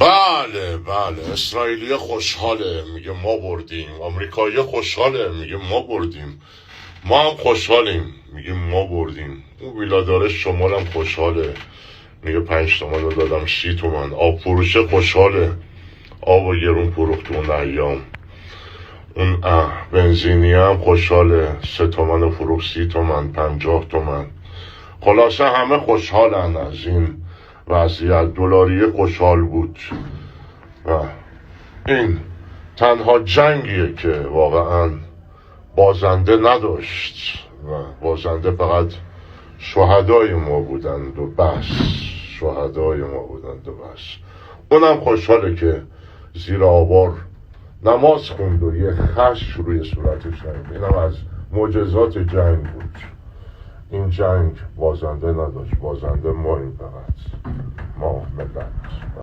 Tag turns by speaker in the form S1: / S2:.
S1: بله بله، اسرائیلی خوشحاله میگه ما بردیم، آمریکایی خوشحاله میگه ما بردیم، ما هم خوشحالیم میگه ما بردیم. اون ویلادار شمال هم خوشحاله میگه 5 تومن رو دادم 30 تومن. آب فروشه خوشحاله، آب و گرون فروخت اون ایام. اون بنزینی هم خوشحاله، 3 تومن فروخت 30 تومن 50 تومن. خلاصه همه خوشحالن از این وضعیت. دلاری خوشحال بود و این تنها جنگیه که واقعا بازنده نداشت و بازنده فقط شهدای ما بودند و بس. شهدای ما بودند و بس. اونم خوشحاله که زیر آوار نماز خوند و یه خش روی صورتش نمید. اینم از معجزات جنگ بود. این جنگ بازنده نداشت، بازنده ما این فقط، ما ملت.